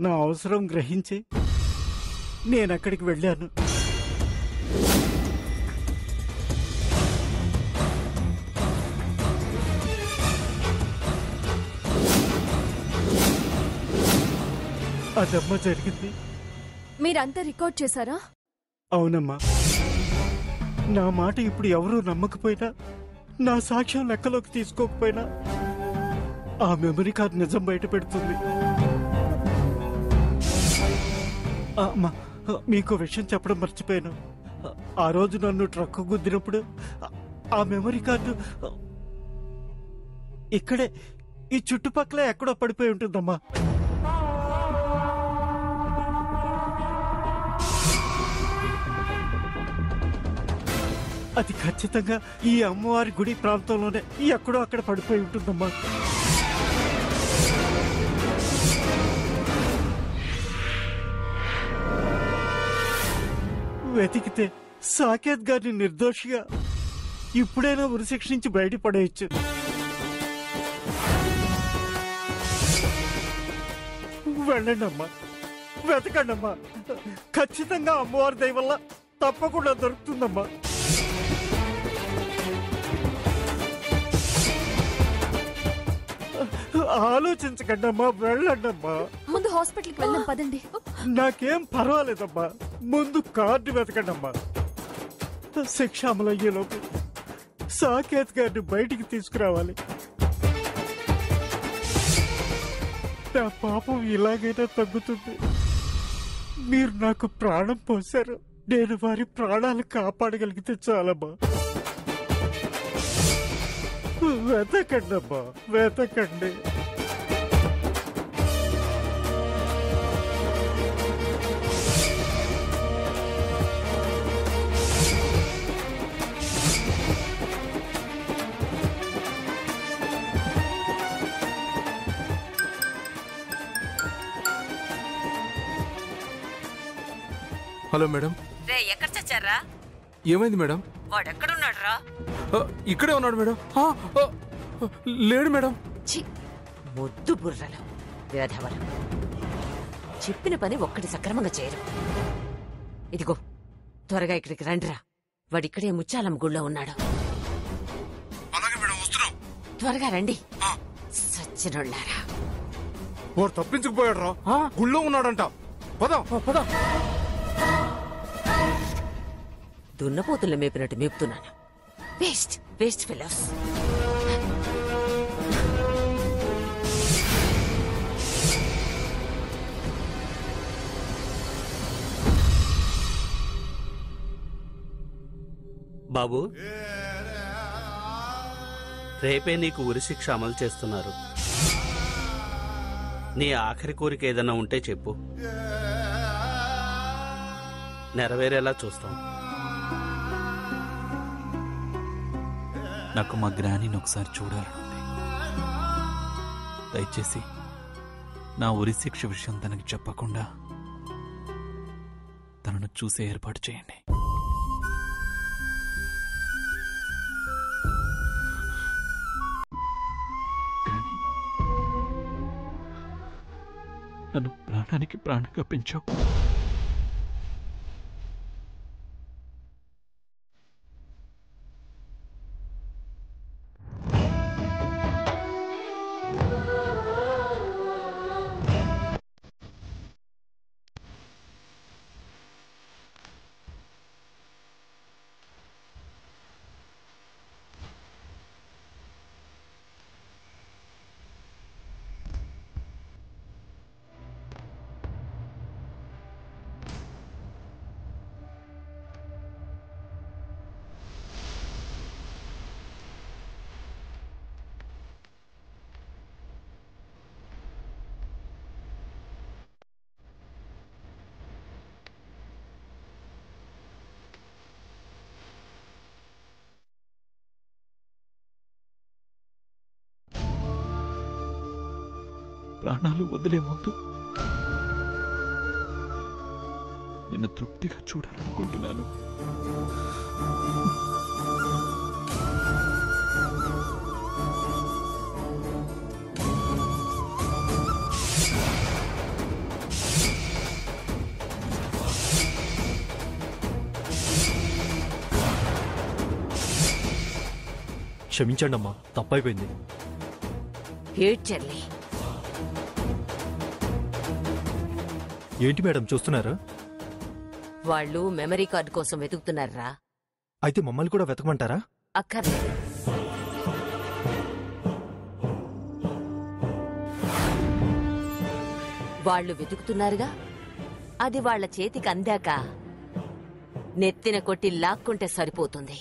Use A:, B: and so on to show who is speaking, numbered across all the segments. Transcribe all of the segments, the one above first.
A: నా అవసరం గ్రహించి నేనక్కడికి వెళ్ళాను. అదమ్మా జరిగింది.
B: మీరంతా రికార్డ్ చేశారా?
A: అవునమ్మా. నా మాట ఇప్పుడు ఎవరూ నమ్మకపోయినా, నా సాక్ష్యం లెక్కలోకి తీసుకోకపోయినా ఆ మెమరీ కార్డ్ నిజం బయట పెడుతుంది. అమ్మా, మీకు విషయం చెప్పడం మర్చిపోయాను. ఆ రోజు నన్ను ట్రక్కు గుద్దినప్పుడు ఆ మెమరీ కార్డు ఇక్కడే ఈ చుట్టుపక్కల ఎక్కడో పడిపోయి ఉంటుందమ్మా. అది ఖచ్చితంగా ఈ అమ్మవారి గుడి ప్రాంతంలోనే ఎక్కడో అక్కడ పడిపోయి ఉంటుందమ్మా. వెతికితే సాకేత్ గారిని నిర్దోషిగా ఇప్పుడైనా ఉరిశిక్ష నుంచి బయటపడేయచ్చు. వెళ్ళండి అమ్మా, వెతకండి అమ్మా. ఖచ్చితంగా అమ్మవారి దయ వల్ల తప్పకుండా దొరుకుతుందమ్మా. ఆలోచించకండి అమ్మా, వెళ్ళండి అమ్మా.
B: ముందు హాస్పిటల్కి వెళ్దాం పదండి.
A: నాకేం పర్వాలేదమ్మా, ముందు కార్డు వెతకండి అమ్మా. శిక్ష అమలయ్యేలోపు సాకేత్ గారిని బయటికి తీసుకురావాలి. నా పాపం ఇలాగైనా తగ్గుతుంది. మీరు నాకు ప్రాణం పోశారు, నేను వారి ప్రాణాలు కాపాడగలిగితే చాలమ్మా. వెతకండి అమ్మా, వెతకండి.
C: Hello madam.
D: ఎక్కడ చచ్చారా?
C: ఏమైంది మేడం?
D: వాడెక్కడున్నాడు రా?
C: ఇక్కడే ఉన్నాడు మేడం. లేడు మేడం.
D: మొద్దు బుర్రలు వేధవరు, చెప్పిన పని ఒక్కటి సక్రమంగా చేయరు. ఇదిగో త్వరగా ఇక్కడికి రండిరా. వాడిక్కడే ముచ్చాలమ్మ గుళ్ళో ఉన్నాడు. త్వరగా రండి. సచ్చినోళ్ళారా,
C: వాడు తప్పించుకుపోయాడు రా. గుళ్ళో ఉన్నాడంట. పద పద.
D: దున్నపోతుల్ని మేపినట్టు మేపుతున్నాను. Waste waste fellows.
E: బాబు, రేపే నీకు ఉరిశిక్ష అమలు చేస్తున్నారు. నీ ఆఖరి కోరిక ఏదైనా ఉంటే చెప్పు, నెరవేరేలా చూస్తాం.
F: నాకు మా గ్రానీని ఒకసారి చూడాలనుంది. దయచేసి నా ఉరిశిక్ష విషయం తనకి చెప్పకుండా తనను చూసే ఏర్పాటు చేయండి. నన్ను ప్రాణానికి ప్రాణంగా పెంచావు. ప్రాణాలు వదిలే ముందు నిన్ను తృప్తిగా చూడాలనుకుంటున్నాను.
G: క్షమించండి అమ్మా, తప్పైపోయింది.
D: ఏడ్చర్లే.
G: ఏంటి మేడం చూస్తున్నారు?
D: వాళ్ళు మెమరీ కార్డు కోసం వెతుకుతున్నారా?
G: అయితే మమ్మల్ని కూడా వెతకమంటారా?
D: అక్కర్లేదు. వాళ్ళు వెతుకుతున్నారుగా, అది వాళ్ళ చేతికి అందాక నెత్తిన కొట్టి లాక్కుంటే సరిపోతుంది.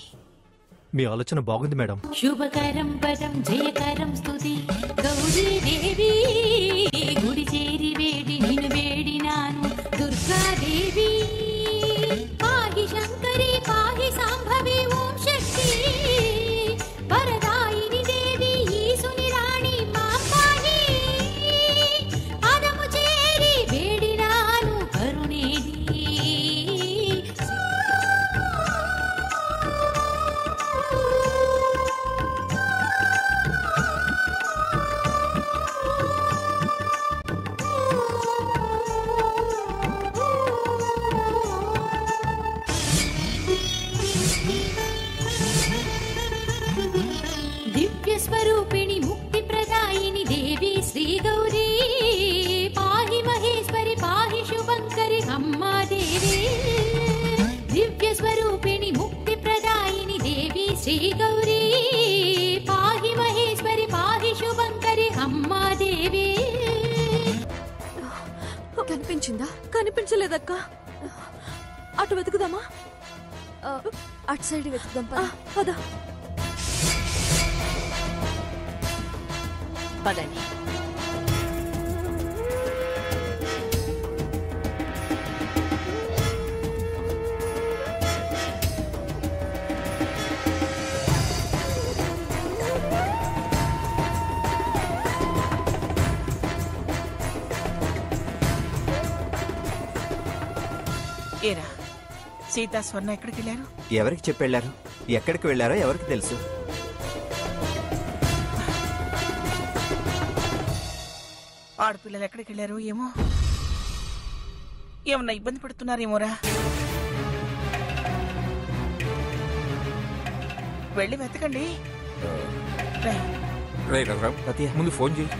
G: మీ ఆలోచన బాగుంది మేడం.
H: శుభకరం పదం జయకరం స్తుతి గౌరీ దేవి గుడి చేరి వేడి నిన్ను వేడినాను దుర్గాదేవి పాహి శంకరి పాహి సాంభవి ఓం శక్తి వరదాయిని దేవి ఈసుని రాణి మా పాహి పాదము చేరి వేడినాను కరుణేది. स्वरूपिणी मुक्ति प्रदायिनी देवी श्री गौरी पाहि महेश्वरी पाहि शुभंकरी अम्मा देवी दिव्य स्वरूपिणी मुक्ति प्रदायिनी देवी श्री गौरी पाहि महेश्वरी पाहि शुभंकरी अम्मा देवी.
B: కనిపించిందా? కనిపించలేదక్క. అటు వెతుకుదామా? అటు సైడ్ వెతుకుదాం. పద.
D: పదండి.
I: ఏరా సీతా స్వర్ణ ఎక్కడికి వెళ్ళారు?
J: ఎవరికి చెప్పి వెళ్ళారు? ఎక్కడికి వెళ్ళారో ఎవరికి తెలుసు?
I: ఆడపిల్లలు ఎక్కడికి వెళ్ళారు ఏమో. ఏమన్నా ఇబ్బంది పడుతున్నారేమోరా. వెళ్ళి వెతకండి.
C: ముందు ఫోన్ చేయి.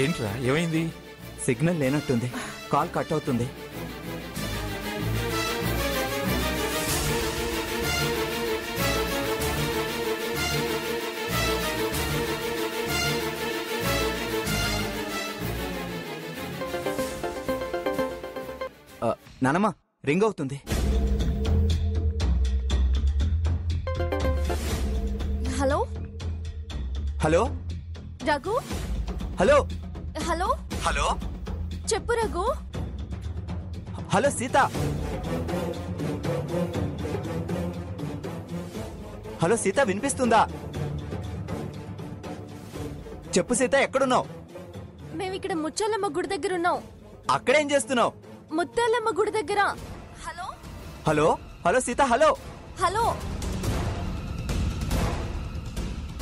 C: ఏంట్రా ఏమైంది?
J: సిగ్నల్ లేనట్టుంది, కాల్ కట్ అవుతుంది. నానమ్మ రింగ్ అవుతుంది.
B: Hello
J: hello
B: Raghu.
J: Hello
B: hello
J: hello
B: చెప్పు రఘు.
J: హలో సీత. హలో సీత వినిపిస్తుందా? చెప్పు సీత, ఎక్కడున్నావు?
B: మేమిక్కడ ముత్యాలమ్మ గుడి దగ్గర ఉన్నాం.
J: అక్కడేం చేస్తున్నావు?
B: ముత్యాలమ్మ గుడి దగ్గర. Hello
J: hello hello Sita. Hello
B: hello.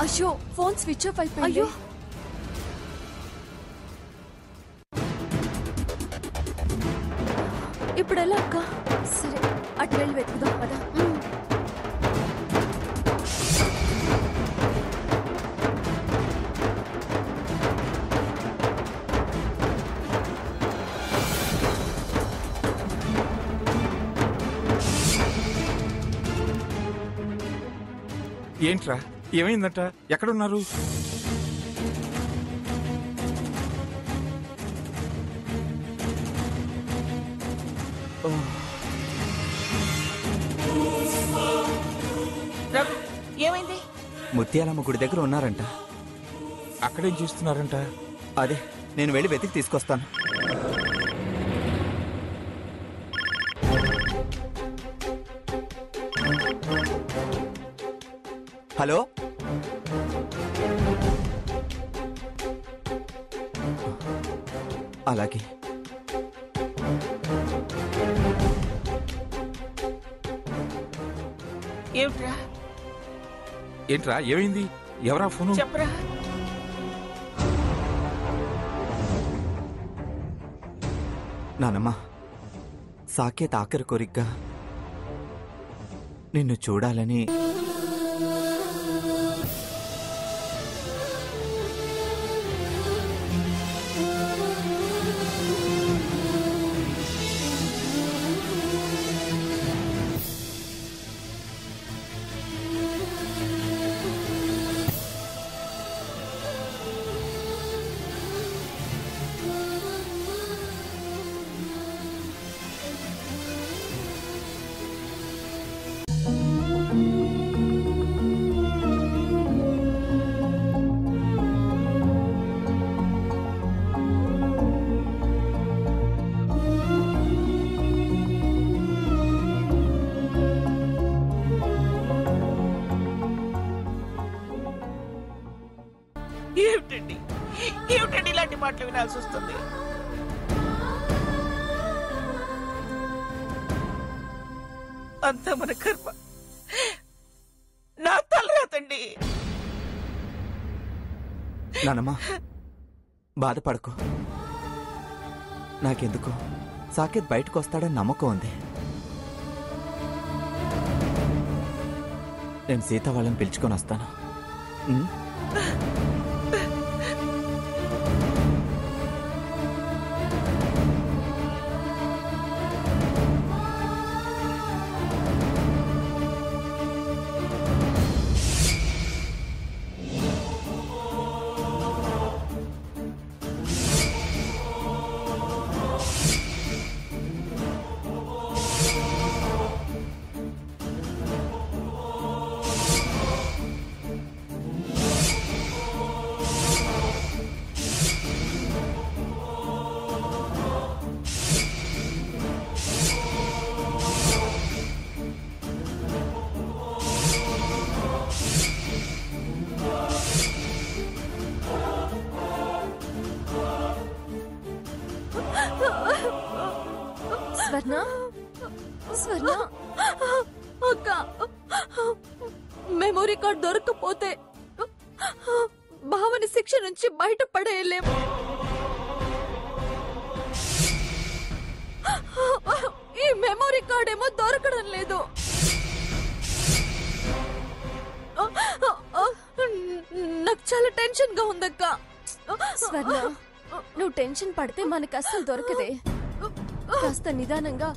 B: అయ్యో ఫోన్ స్విచ్ ఆఫ్ అయిపోయింది. అయ్యో ఇప్పుడు ఎలా అక్క? సరే అటు వెళ్ళి వెతుకుదాం పద.
C: ఏంట్రా ఏమైందట? ఎక్కడున్నారు?
I: ఏమైంది?
J: ముత్యాలమ్మ గుడి దగ్గర ఉన్నారంట.
C: అక్కడేం చేస్తున్నారంట?
J: అదే నేను వెళ్ళి వెతికి తీసుకొస్తాను. హలో అలాగే.
I: ఏమిట్రా?
C: ఏంట్రా ఏమైంది? ఎవరా ఫోను?
I: చెప్పరా.
J: నానమ్మ, సాకేత్ ఆఖరి కోరికగా నిన్ను చూడాలని.
I: ఏమిటండి ఏమిటండి ఇలాంటి మాటలు వినాల్సి వస్తుంది? అంతా మన కర్మ, నా తలరాతండి.
J: నానమ్మ, బాధపడకు. నాకెందుకు సాకేత్ బయటకు వస్తాడని నమ్మకం ఉంది. నేను సీత వాళ్ళని పిలుచుకొని వస్తాను.
B: స్వర్ణ, స్వర్ణ అక్క, మెమొరీ కార్డ్ దొరకకపోతే భావని శిక్ష నుంచి బయటపడేయలేము. ఈ మెమొరీ కార్డ్ ఏమో దొరకడం లేదు. నాకు చాలా టెన్షన్ గా ఉందక్క. స్వర్ణ, నువ్వు టెన్షన్ పడితే మనకు అస్సలు దొరకదే. కాస్త నిదానంగా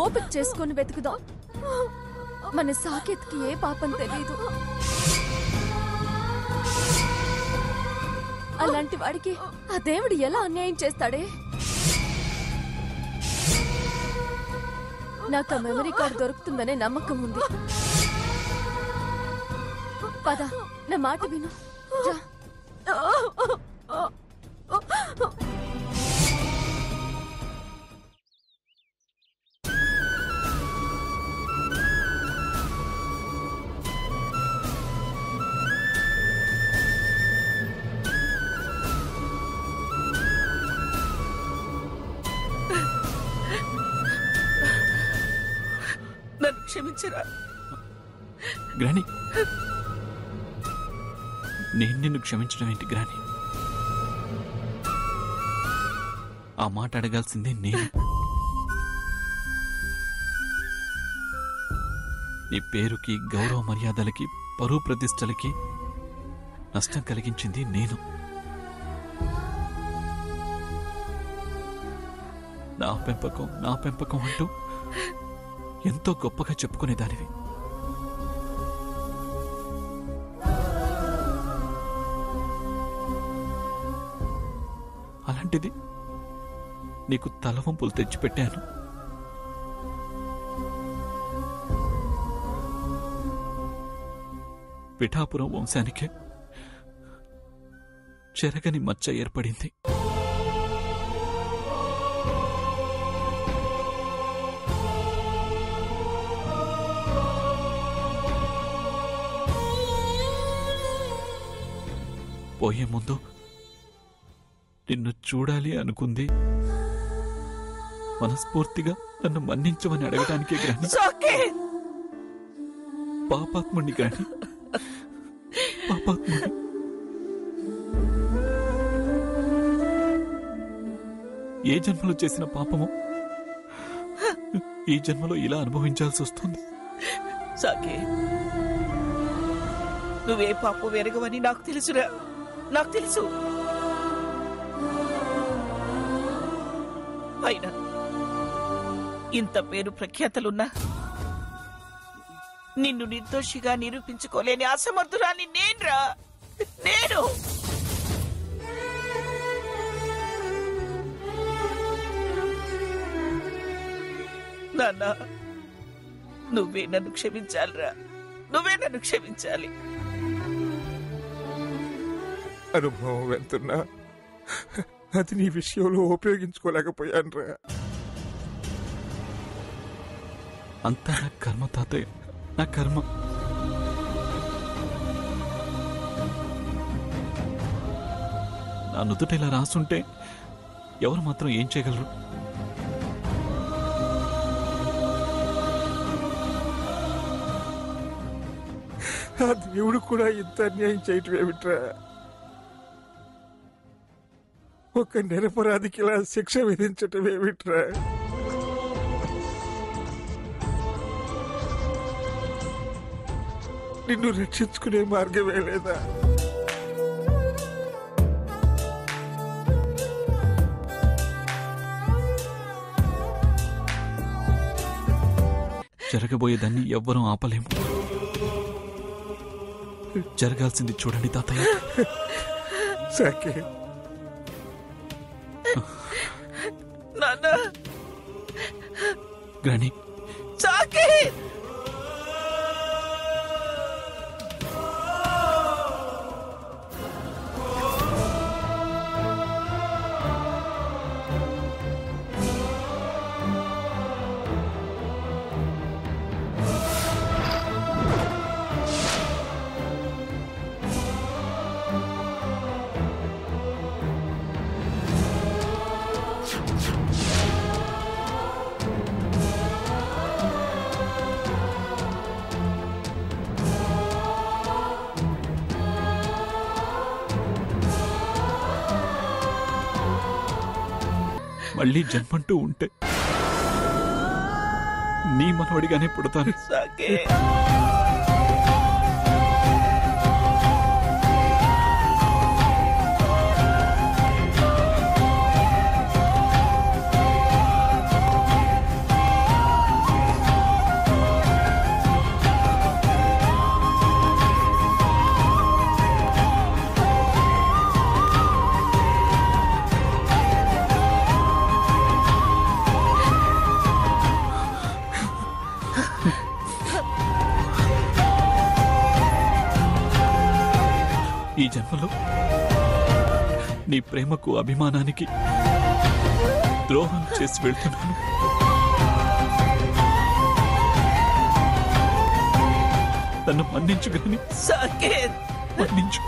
B: ఓపిక చేసుకుని వెతుకుదాం. మన సాకేత్కి ఏ పాపం తెలీదు. అలాంటి వాడికి ఆ దేవుడు ఎలా అన్యాయం చేస్తాడే? నాకు ఆ మెమరీ కార్డు దొరుకుతుందనే నమ్మకం ఉంది. పద, నా మాట విను. రా.
I: నన్ను క్షమించరా.
F: గ్రాని, నేను నిన్ను క్షమించడం ఏంటి గ్రాని? ఆ మాట అడగాల్సిందే నేను. నీ పేరుకి, గౌరవ మర్యాదలకి, పరువు ప్రతిష్టలకి నష్టం కలిగించింది నేను. నా పెంపకం అంటూ ఎంతో గొప్పగా చెప్పుకునేదానివి. అలాంటిది నీకు తలవంపులు తెచ్చిపెట్టాను. పిఠాపురం వంశానికే చెరగని మచ్చ ఏర్పడింది. పోయే ముందు నిన్ను చూడాలి అనుకుంది మనస్ఫూర్తిగా నన్ను మన్నించమని అడగటానికే గ్రాని. పాపాత్ముడిని కానీ పాపాత్ముడిని. ఏ జన్మలో చేసిన పాపము ఈ జన్మలో ఇలా అనుభవించాల్సి వస్తుంది.
I: సాకేత్, నువ్వే పాపం వెరగవని నాకు తెలుసురా, నాకు తెలుసు. అయినా ఇంత పేరు ప్రఖ్యాతలున్నా నిన్ను నిర్దోషిగా నిరూపించుకోలేని అసమర్థురాన్ని నేనురా, నేను. నాన్న, నువ్వే నన్ను క్షమించాలిరా, నువ్వే నన్ను క్షమించాలి.
C: అనుభవం వెళ్తున్నా అది నీ విషయంలో ఉపయోగించుకోలేకపోయానురా.
F: అంతా నా కర్మ తాతయ్య, నా కర్మ. నా నుదుట ఇలా రాసుంటే ఎవరు మాత్రం ఏం చేయగలరు?
C: ఆ దేవుడు కూడా ఇంత అన్యాయం చేయటం ఏమిట్రా? ఒక నిరపరాధికి ఇలా శిక్ష విధించటం ఏమిట్రా? నిన్ను రక్షించుకునే మార్గమే లేదా?
F: జరగబోయేదాన్ని ఎవ్వరూ ఆపలేము. జరగాల్సింది చూడండి తాతయ్య.
C: సాకేత్,
I: నాన్న,
F: గ్రాని,
I: సాకేత్.
F: మళ్ళీ జన్మంటూ ఉంటే నీ మనవడిగానే పుడతాను.
I: సాకేత్,
F: ఈ జన్మలో నీ ప్రేమకు అభిమానానికి ద్రోహం చేసి వెళ్తున్నాను. నన్ను మన్నించు గాని,
I: సాకేత్.
F: మన్నించు.